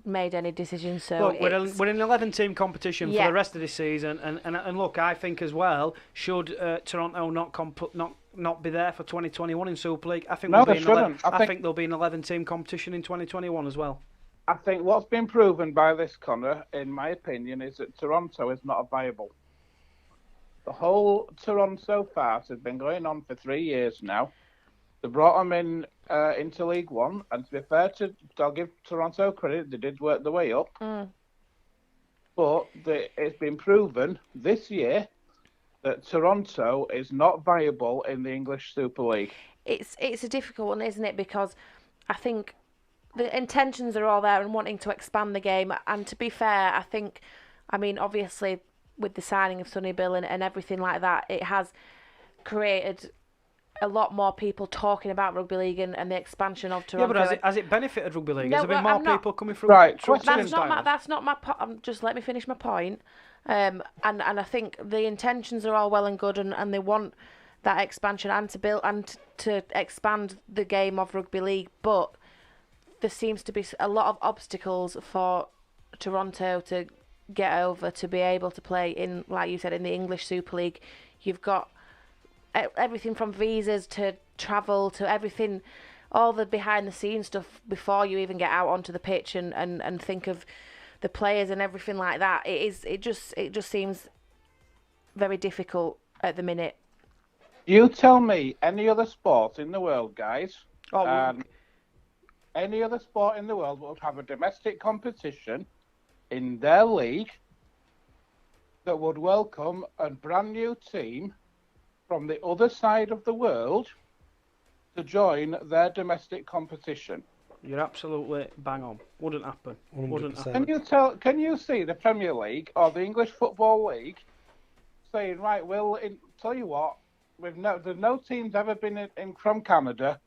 made any decisions. So Look, we're in an 11-team competition for Yeah. the rest of this season, and look, I think as well, should Toronto not be there for 2021 in Super League, I think No, we'll they be shouldn't. I think there'll be an 11-team competition in 2021 as well. I think what's been proven by this, Connor, in my opinion, is that Toronto is not viable. The whole Toronto farce has been going on for 3 years now. They brought them in into League One, and to be fair I'll give Toronto credit, they did work their way up. But it's been proven this year that Toronto is not viable in the English Super League. It's a difficult one, isn't it? Because I think the intentions are all there and wanting to expand the game. And to be fair, I mean, obviously with the signing of Sonny Bill and everything like that, it has created a lot more people talking about rugby league and the expansion of Toronto. Yeah, but has it benefited rugby league? No, Has there been well, more I'm not- people coming through? Right, through question- That's not my just let me finish my point. And I think the intentions are all well and good, and they want that expansion and to build and to expand the game of rugby league, but there seems to be a lot of obstacles for Toronto to get over to be able to play in, like you said, in the English Super League. You've got everything from visas to travel to everything, all the behind the scenes stuff before you even get out onto the pitch and think of the players and everything like that. It just seems very difficult at the minute. You tell me any other sport in the world, guys, Oh, any other sport in the world would have a domestic competition in their league that would welcome a brand new team from the other side of the world to join their domestic competition. you're absolutely bang on. Wouldn't happen. Wouldn't 100%. happen. Can you see the Premier League or the English Football League saying, right, tell you what, there's no teams ever been in from Canada.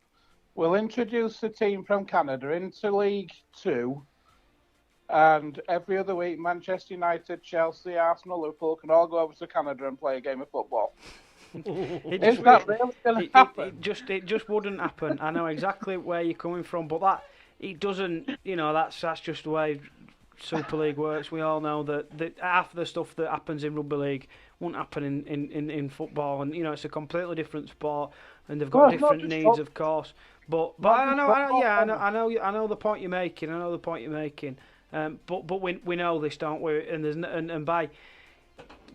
We'll introduce the team from Canada into League Two, and every other week Manchester United, Chelsea, Arsenal, Liverpool can all go over to Canada and play a game of football. Is that really going to happen? It just wouldn't happen. I know exactly where you're coming from, but that it doesn't. You know, that's just the way Super League works. We all know that half of the stuff that happens in rugby league won't happen in football, and you know it's a completely different sport, and they've got Well, it's not different just needs, of course. But I know the point you're making. I know the point you're making. But we know this, don't we? And and by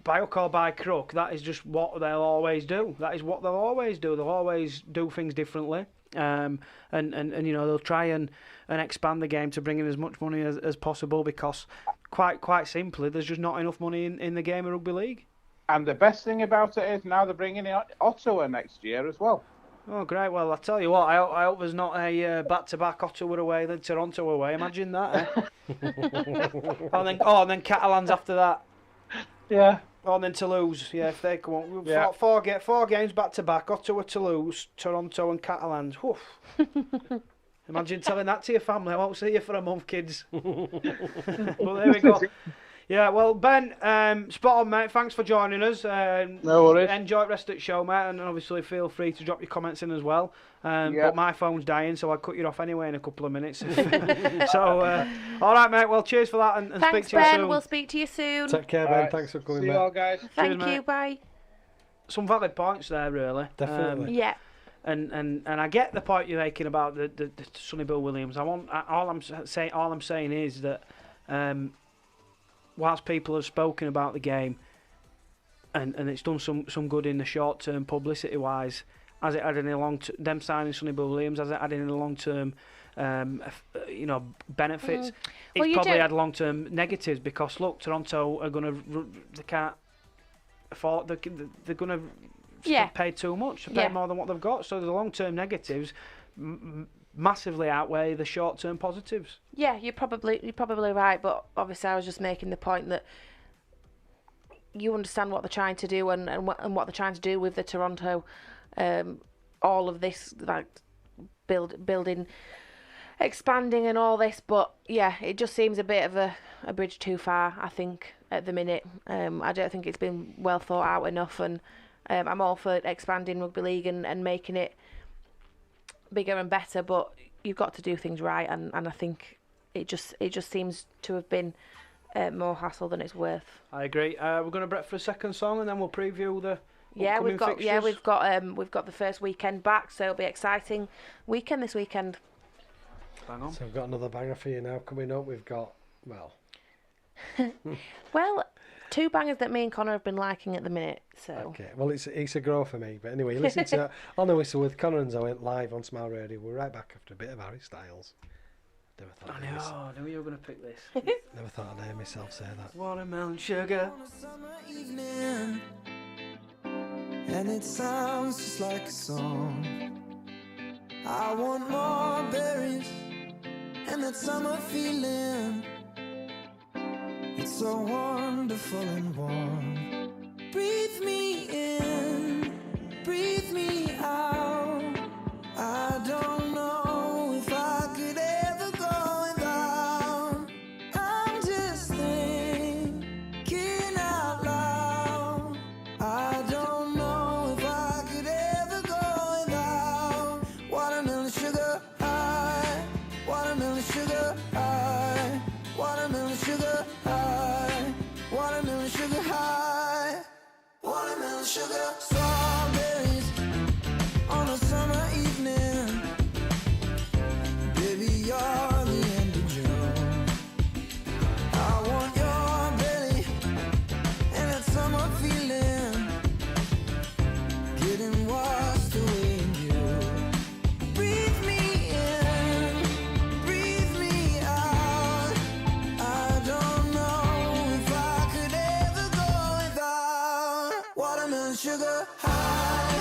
hook or by crook, that is just what they'll always do. That is what they'll always do. They'll always do things differently. And you know they'll try and expand the game to bring in as much money as possible, because quite simply there's just not enough money in the game of rugby league. And the best thing about it is now they're bringing in Ottawa next year as well. Oh great! Well, I tell you what, I hope there's not a back-to-back Ottawa away then Toronto away. Imagine that. Eh? and then Catalans after that. Yeah. Oh, and then Toulouse. Yeah, if they come on, Yeah. four games back-to-back: Ottawa, Toulouse, Toronto, and Catalans. Woof. Imagine telling that to your family. I won't see you for a month, kids. Well, there we go. Yeah, well, Ben, spot on, mate. Thanks for joining us. No worries. Enjoy the rest of the show, mate, and obviously feel free to drop your comments in as well. Yeah. But my phone's dying, so I'll cut you off anyway in a couple of minutes. So, all right, mate. Well, cheers for that, and speak Thanks, to you Ben. soon. We'll speak to you soon. Take care, All Ben. right. Thanks for coming See you back. all, guys. Thank Cheers, you. mate. Bye. Some valid points there, really. Definitely. Yeah. And I get the point you're making about the Sonny Bill Williams. All I'm saying is that whilst people have spoken about the game and it's done some good in the short term publicity wise, has it had any them signing Sonny Bill Williams, has it had any long term benefits? Well, It's you probably do- had long term negatives, because look, Toronto are they can't afford, they're going to Yeah. pay too much, pay Yeah. more than what they've got. So the long-term negatives massively outweigh the short-term positives. Yeah, you're probably right, but obviously I was just making the point that you understand what they're trying to do and what they're trying to do with the Toronto, all of this like building, expanding and all this. But yeah, it just seems a bit of a bridge too far, I think, at the minute. I don't think it's been well thought out enough, and I'm all for expanding rugby league and making it bigger and better, but you've got to do things right, and I think it just seems to have been more hassle than it's worth. I agree. We're going to break for a second song and then we'll preview the upcoming fixtures. We've got the first weekend back, so it'll be exciting weekend this weekend. Bang on. So we've got another banger for you now coming up. We've got, Well, two bangers that me and Connor have been liking at the minute. So okay. Well, it's a grow for me. But anyway, listen to On the Whistle with Connor and Zoe live on Smile Radio. We're right back after a bit of Harry Styles. Never thought I knew you were going to pick this. Never thought I'd hear myself say that. Watermelon sugar. On a summer evening, and it sounds just like a song. I want more berries and that summer feeling. It's so wonderful and warm. Breathe me in, breathe me out. I don't know if I could ever go without. I'm just thinking out loud. I don't know if I could ever go without watermelon sugar high, watermelon sugar high, watermelon sugar high, watermelon sugar high, watermelon sugar. Strawberries on a summer evening. Baby, you're the end of June. I want your belly and that summer feeling, getting washed away in you. Breathe me in, breathe me out. I don't know if I could ever go without watermelon sugar high,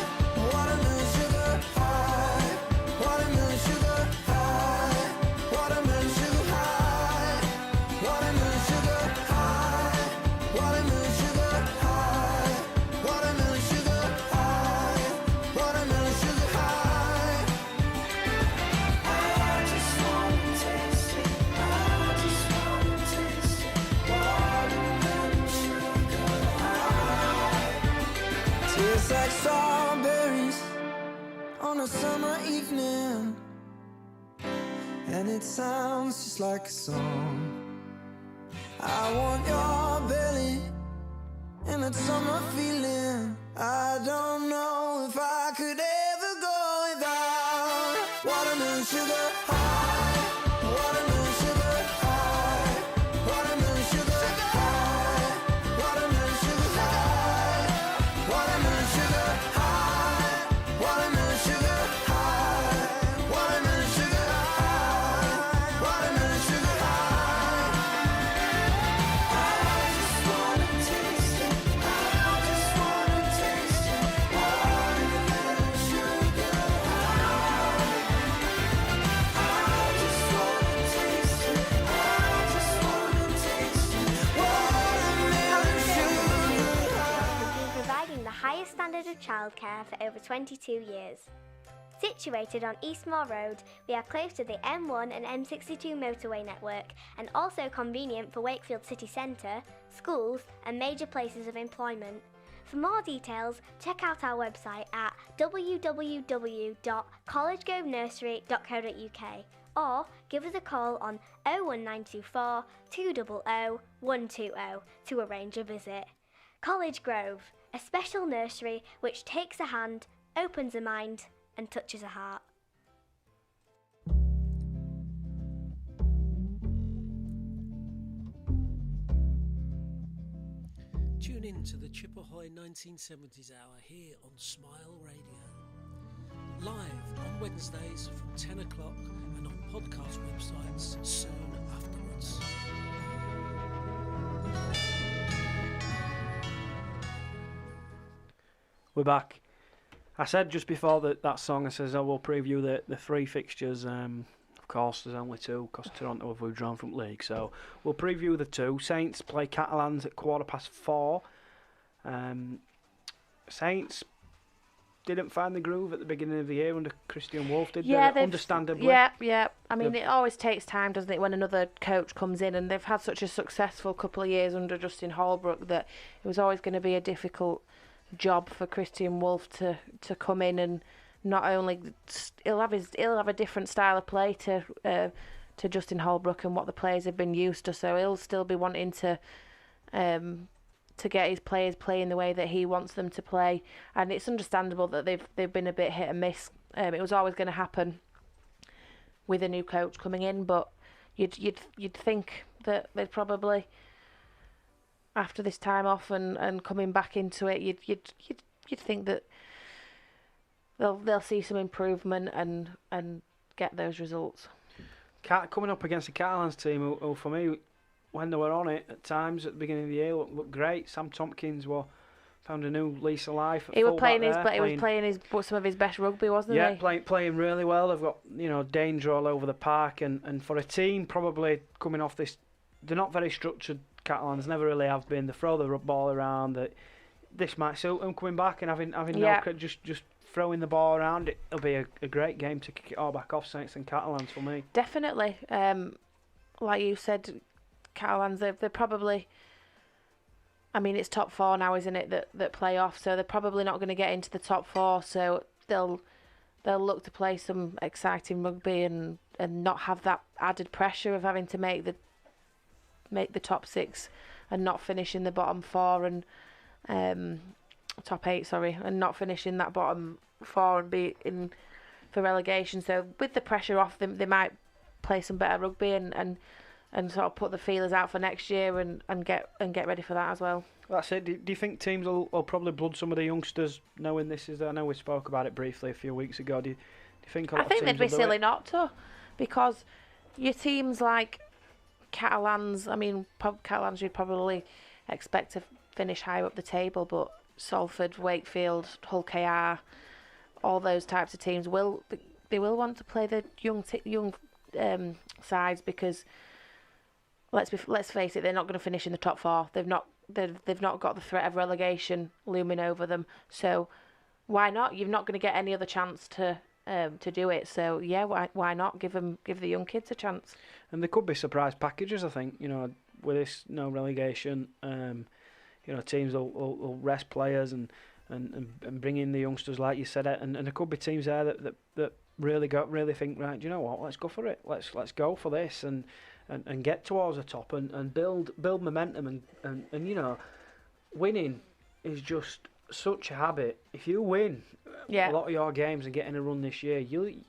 watermelon sugar high, watermelon sugar high, watermelon sugar high, watermelon sugar high, watermelon sugar high, watermelon sugar high, watermelon sugar high. I just wanna taste it. I just wanna taste it. Watermelon sugar high. Tastes like strawberries on a summer evening, and it sounds just like a song. I want your belly and that summer feeling. I don't know if I could ever go without watermelon sugar high, watermelon sugar high, watermelon sugar high, watermelon sugar high, watermelon sugar high, watermelon sugar high, watermelon sugar high, watermelon sugar high. I just wanna taste it. I just wanna taste it. Watermelon sugar high. I just wanna taste it. I just wanna taste it. Watermelon sugar high. We've been providing the highest standard of childcare for over 22 years. Situated on Eastmore Road, we are close to the M1 and M62 motorway network and also convenient for Wakefield city centre, schools and major places of employment. For more details, check out our website at www.collegegrovenursery.co.uk or give us a call on 01924 200 120 to arrange a visit. College Grove, a special nursery which takes a hand, opens a mind and touches a heart. Tune in to the Chippehoy 1970s hour here on Smile Radio. Live on Wednesdays from 10 o'clock and on podcast websites soon afterwards. We're back. I said just before that song, I says, I will preview the three fixtures. Of course, there's only two because Toronto have withdrawn from league. So we'll preview the two. Saints play Catalans at 4:15. Saints didn't find the groove at the beginning of the year under Christian Wolf, did they? Understandably. Yeah. I mean, it always takes time, doesn't it, when another coach comes in, and they've had such a successful couple of years under Justin Holbrook that it was always going to be a difficult job for Christian Wolf to come in and not only he'll have a different style of play to Justin Holbrook and what the players have been used to. So he'll still be wanting to get his players playing the way that he wants them to play, and it's understandable that they've been a bit hit and miss. It was always going to happen with a new coach coming in, but you'd think that they'd probably, after this time off and coming back into it, you'd think that they'll see some improvement and get those results. Coming up against the Catalans team, who for me, when they were on it at times at the beginning of the year, looked great. Sam Tompkins found a new lease of life. He was playing some of his best rugby, wasn't he? Yeah, playing really well. They've got danger all over the park, and for a team probably coming off this, they're not very structured. Catalans never really have been. They throw the ball around. This might suit them coming back and having just throwing the ball around. It'll be a great game to kick it all back off. Saints and Catalans for me. Definitely. Like you said, Catalans, they're probably, I mean, it's top 4 now, isn't it, that play off, so they're probably not going to get into the top 4, so they'll look to play some exciting rugby and not have that added pressure of having to make the top 6 and not finish in the bottom 4 and top 8, and not finish in that bottom 4 and be in for relegation. So with the pressure off them, they might play some better rugby and sort of put the feelers out for next year and get ready for that as well. That's it. Do you think teams will probably blood some of the youngsters knowing this is? I know we spoke about it briefly a few weeks ago. Do you think? I think they'd be silly not to, because your teams like Catalans. I mean, Catalans you'd probably expect to finish higher up the table, but Salford, Wakefield, Hull KR, all those types of teams will want to play the young sides, because let's face it, they're not going to finish in the top 4. They've not got the threat of relegation looming over them. So why not? You're not going to get any other chance to do it. So yeah, why not give the young kids a chance? And there could be surprise packages. I think with this no relegation, teams will rest players and bring in the youngsters like you said, and there could be teams there that really think, right, do you know what? Let's go for it. Let's go for this and get towards the top and build momentum and winning is just such a habit. If you win a lot of your games and get in a run this year, you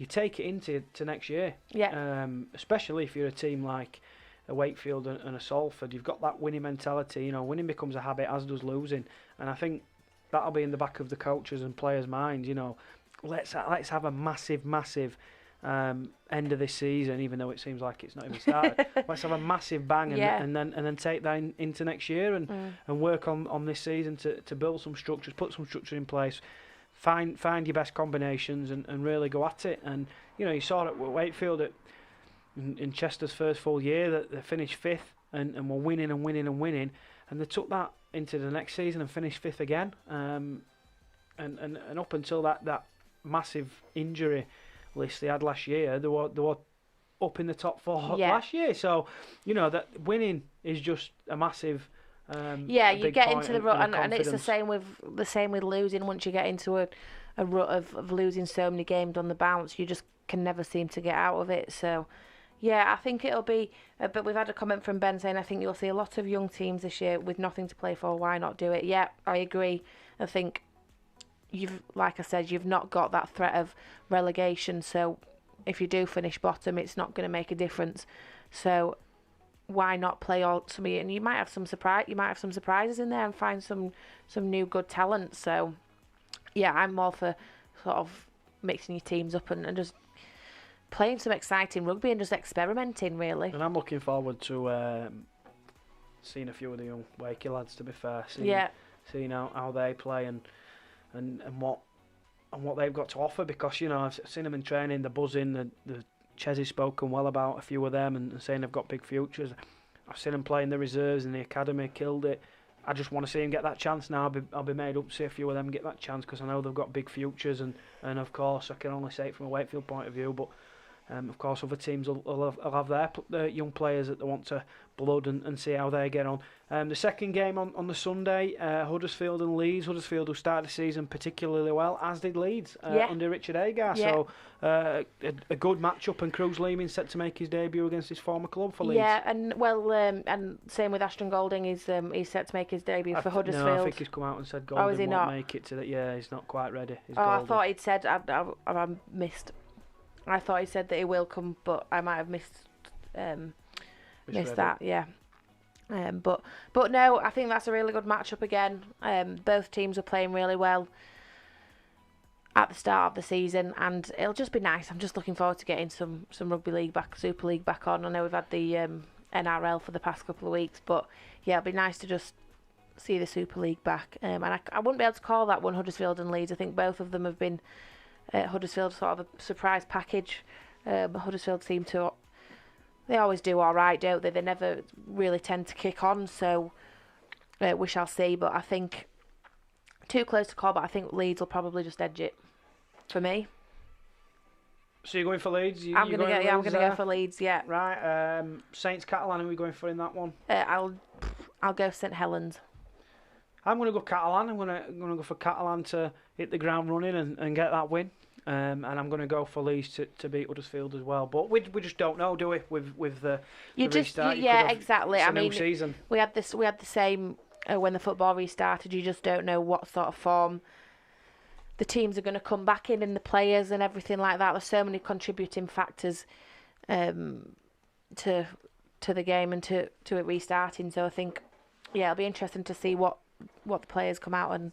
take it into next year. Yeah. Especially if you're a team like a Wakefield and a Salford, you've got that winning mentality. Winning becomes a habit, as does losing, and I think that'll be in the back of the coaches and players' minds. Let's have a massive end of this season, even though it seems like it's not even started. Let's have a massive bang and then take that into next year and work on this season to build some structures, put some structure in place, find your best combinations and really go at it. And you saw it at Wakefield in Chester's first full year that they finished 5th and were winning and they took that into the next season and finished 5th again. And up until that massive injury list they had last year, they were up in the top 4 last year. So that winning is just a massive you get into the rut and it's the same with losing. Once you get into a rut of losing so many games on the bounce, you just can never seem to get out of it. So yeah, I think it'll be but we've had a comment from Ben saying I think you'll see a lot of young teams this year with nothing to play for. Why not do it? Yeah, I agree. I think like I said, you've not got that threat of relegation, so if you do finish bottom, it's not going to make a difference. So why not play all some? And you might have some surprises in there and find some new good talent. So yeah, I'm all for sort of mixing your teams up and just playing some exciting rugby and just experimenting, really. And I'm looking forward to seeing a few of the young Wakey lads. To be fair, seeing how they play and what they've got to offer, because I've seen them in training, the buzzing, the Chessy's spoken well about a few of them and saying they've got big futures. I've seen them play in the reserves in the academy, killed it. I just want to see them get that chance now. I'll be made up to see a few of them get that chance, because I know they've got big futures and of course I can only say it from a Wakefield point of view, but Of course, other teams will have their young players that they want to blood and see how they get on. The second game on the Sunday, Huddersfield and Leeds. Huddersfield, who started the season particularly well, as did Leeds under Richard Agar. Yeah. So a good matchup, and Cruz Leeming set to make his debut against his former club for Leeds. Yeah, and same with Ashton Golding. He's set to make his debut for Huddersfield. No, I think he's come out and said Golding is he won't not? make it to that. Yeah, he's not quite ready. I thought he'd said I missed. I thought he said that he will come, but I might have missed that. Yeah. But no, I think that's a really good matchup again. Both teams are playing really well at the start of the season, and it'll just be nice. I'm just looking forward to getting some rugby league back, Super League back on. I know we've had the NRL for the past couple of weeks, but yeah, it'll be nice to just see the Super League back. And I wouldn't be able to call that one Huddersfield and Leeds. I think both of them have been Huddersfield sort of a surprise package. Huddersfield seem to. They always do all right, don't they? They never really tend to kick on, so we shall see. But I think too close to call, but I think Leeds will probably just edge it for me. So you're going for Leeds? I'm gonna go for Leeds. Yeah. Right. Saints Catalan. Are we going for in that one? I'll go St Helens. I'm going to go Catalan. I'm going to go for Catalan to hit the ground running and get that win. And I'm going to go for Leeds to beat Huddersfield as well. But we just don't know, do we? With the restart, exactly. It's I a new mean, season. We had the same when the football restarted. You just don't know what sort of form the teams are going to come back in, and the players and everything like that. There's so many contributing factors to the game and to it restarting. So I think it'll be interesting to see what the players come out and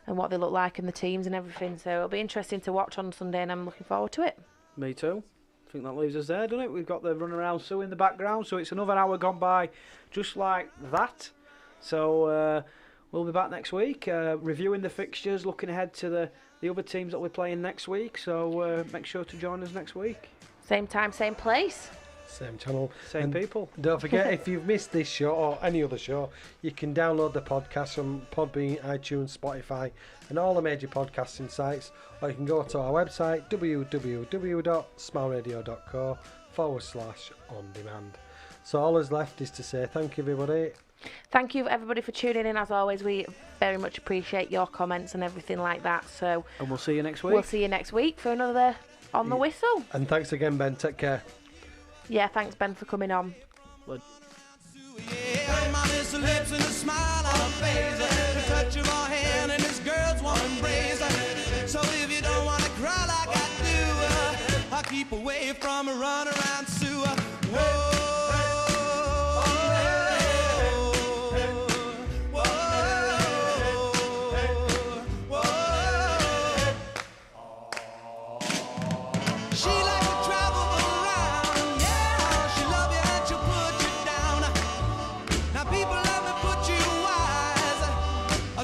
what they look like and the teams and everything. So it'll be interesting to watch on Sunday, and I'm looking forward to it. Me too. I think that leaves us there, doesn't it? We've got the run around Sue in the background, so it's another hour gone by just like that. So we'll be back next week, reviewing the fixtures, looking ahead to the other teams that we're playing next week. So make sure to join us next week. Same time, same place. Same channel. Same people. Don't forget, if you've missed this show or any other show, you can download the podcast from Podbean, iTunes, Spotify and all the major podcasting sites, or you can go to our website www.smaleradio.co/on-demand. So all that's left is to say thank you, everybody. Thank you everybody for tuning in. As always, we very much appreciate your comments and everything like that. So and we'll see you next week. We'll see you next week for another On the Whistle. And thanks again, Ben. Take care. Yeah, thanks Ben for coming on. Yeah, my little lips and a smile on her face, the touch of her hand and this girl's warm embrace. So if you don't wanna cry like I do, I'll keep away from a run around Sue. Whoa.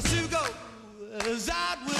Sue goes out with